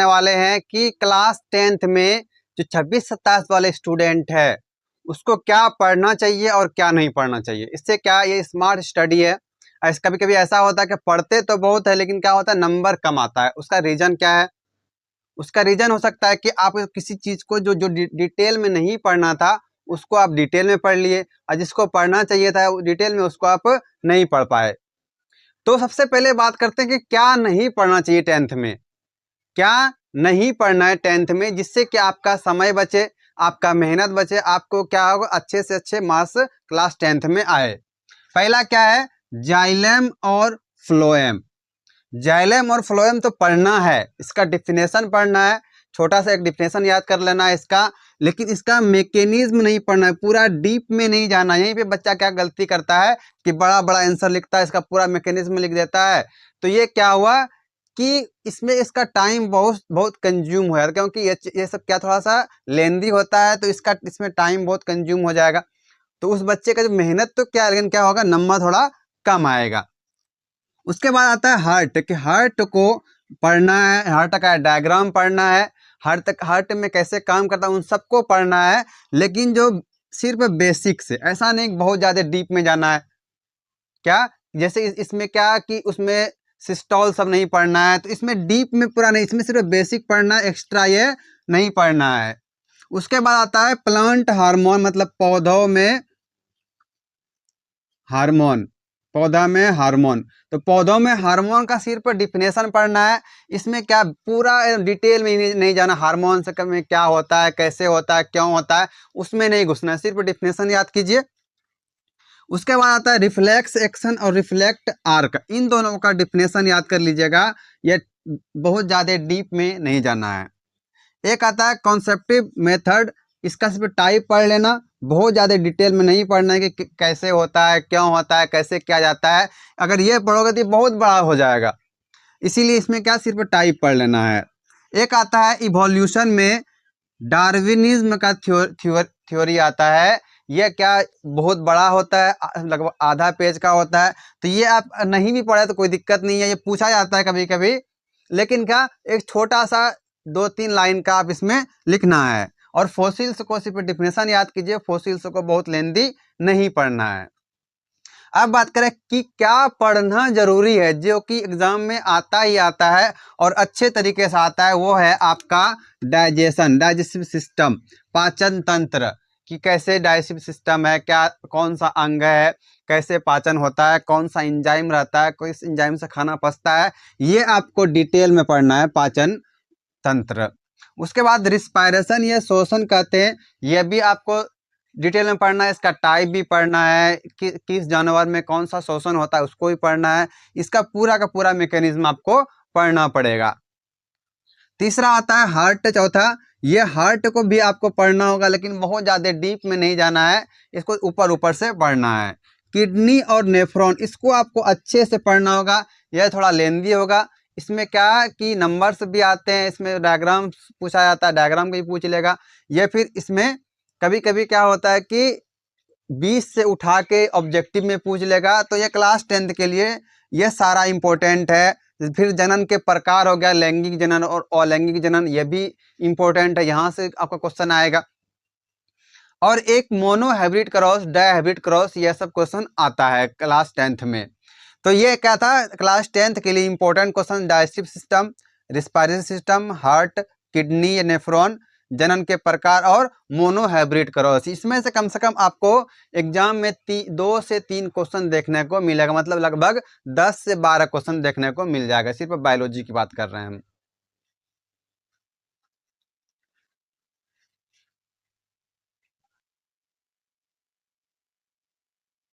वाले हैं कि क्लास 10th में जो 26-27 वाले स्टूडेंट है उसको क्या पढ़ना चाहिए और क्या नहीं पढ़ना चाहिए। इससे क्या, ये स्मार्ट स्टडी है। कभी कभी ऐसा होता है कि पढ़ते तो बहुत है लेकिन क्या होता है, नंबर कम आता है। उसका रीज़न क्या है? उसका रीज़न हो सकता है कि आप किसी चीज़ को जो जो डिटेल में नहीं पढ़ना था उसको आप डिटेल में पढ़ लिए, और जिसको पढ़ना चाहिए था डिटेल में उसको आप नहीं पढ़ पाए। तो सबसे पहले बात करते हैं कि क्या नहीं पढ़ना चाहिए 10th में। क्या नहीं पढ़ना है 10th में जिससे कि आपका समय बचे, आपका मेहनत बचे, आपको क्या होगा, अच्छे से अच्छे मार्क्स क्लास 10th में आए। पहला क्या है, जाइलम और फ्लोएम। जाइलम और फ्लोएम तो पढ़ना है, इसका डिफिनेशन पढ़ना है, छोटा सा एक डिफिनेशन याद कर लेना है इसका, लेकिन इसका मैकेनिज्म नहीं पढ़ना है, पूरा डीप में नहीं जाना। यहीं पे बच्चा क्या गलती करता है कि बड़ा बड़ा आंसर लिखता है, इसका पूरा मैकेनिज्म लिख देता है। तो ये क्या हुआ कि इसमें इसका टाइम बहुत बहुत कंज्यूम हो जाएगा, क्योंकि ये सब क्या थोड़ा सा लेंदी होता है, तो इसमें टाइम बहुत कंज्यूम हो जाएगा। तो उस बच्चे का जो मेहनत तो क्या, लेकिन क्या होगा, नंबर थोड़ा कम आएगा। उसके बाद आता है हार्ट, कि हार्ट को पढ़ना है, हार्ट का डायग्राम पढ़ना है, हार्ट में कैसे काम करता है उन सबको पढ़ना है, लेकिन जो सिर्फ बेसिक से, ऐसा नहीं बहुत ज़्यादा डीप में जाना है। क्या, जैसे इसमें क्या कि उसमें सिस्टोल सब नहीं पढ़ना है, तो इसमें डीप में पूरा नहीं, इसमें सिर्फ बेसिक पढ़ना है, एक्स्ट्रा ये नहीं पढ़ना है। उसके बाद आता है प्लांट हार्मोन, मतलब पौधों में हार्मोन, पौधा में हार्मोन। तो पौधों में हार्मोन का सिर्फ डिफिनेशन पढ़ना है, इसमें क्या पूरा डिटेल में नहीं जाना, हार्मोन से में क्या होता है, कैसे होता है, क्यों होता है, उसमें नहीं घुसना है, सिर्फ डिफिनेशन याद कीजिए। उसके बाद आता है रिफ्लेक्स एक्शन और रिफ्लेक्ट आर्क, इन दोनों का डिफिनेशन याद कर लीजिएगा, ये बहुत ज़्यादा डीप में नहीं जाना है। एक आता है कॉन्सेप्टिव मेथड, इसका सिर्फ टाइप पढ़ लेना, बहुत ज़्यादा डिटेल में नहीं पढ़ना है कि कैसे होता है, क्यों होता है, कैसे किया जाता है। अगर ये पढ़ोगे तो बहुत बड़ा हो जाएगा, इसीलिए इसमें क्या सिर्फ टाइप पढ़ लेना है। एक आता है इवोल्यूशन में डार्विनिज्म का थ्योरी आता है, यह क्या बहुत बड़ा होता है, लगभग आधा पेज का होता है। तो ये आप नहीं भी पढ़े तो कोई दिक्कत नहीं है, ये पूछा जाता है कभी कभी, लेकिन क्या एक छोटा सा 2-3 लाइन का आप इसमें लिखना है। और फॉसिल्स को सिर्फ डिफिनेशन याद कीजिए, फॉसिल्स को बहुत लेंदी नहीं पढ़ना है। अब बात करें कि क्या पढ़ना जरूरी है, जो कि एग्जाम में आता ही आता है और अच्छे तरीके से आता है, वो है आपका डाइजेस्टिव सिस्टम, पाचन तंत्र, कि कैसे डाइजेस्टिव सिस्टम है, क्या कौन सा अंग है, कैसे पाचन होता है, कौन सा एंजाइम रहता है, किस एंजाइम से खाना पचता है, ये आपको डिटेल में पढ़ना है, पाचन तंत्र। उसके बाद रिस्पायरेशन, ये श्वसन कहते हैं, यह भी आपको डिटेल में पढ़ना है, इसका टाइप भी पढ़ना है, किस जानवर में कौन सा श्वसन होता है उसको भी पढ़ना है, इसका पूरा का पूरा मैकेनिज्म आपको पढ़ना पड़ेगा। तीसरा आता है हार्ट, चौथा, ये हार्ट को भी आपको पढ़ना होगा, लेकिन बहुत ज़्यादा डीप में नहीं जाना है, इसको ऊपर ऊपर से पढ़ना है। किडनी और नेफ्रॉन, इसको आपको अच्छे से पढ़ना होगा, यह थोड़ा लेंदी होगा। इसमें क्या कि नंबर्स भी आते हैं, इसमें डायग्राम पूछा जाता है, डायग्राम भी पूछ लेगा। ये फिर इसमें कभी कभी क्या होता है कि 20 से उठा के ऑब्जेक्टिव में पूछ लेगा, तो ये क्लास 10th के लिए ये सारा इम्पोर्टेंट है। फिर जनन के प्रकार हो गया, लैंगिक जनन और अलैंगिक जनन, ये भी इम्पोर्टेंट है, यहाँ से आपका क्वेश्चन आएगा। और एक mono hybrid cross, di hybrid cross, ये सब क्वेश्चन आता है क्लास 10th में। तो ये क्या था क्लास 10th के लिए important question, digestive system, respiratory system, heart, kidney, nephron, जनन के प्रकार और मोनो हाइब्रिड क्रॉस। इसमें से कम आपको एग्जाम में 2 से 3 क्वेश्चन देखने को मिलेगा, मतलब लगभग 10 से 12 क्वेश्चन देखने को मिल जाएगा। सिर्फ बायोलॉजी की बात कर रहे हैं हम।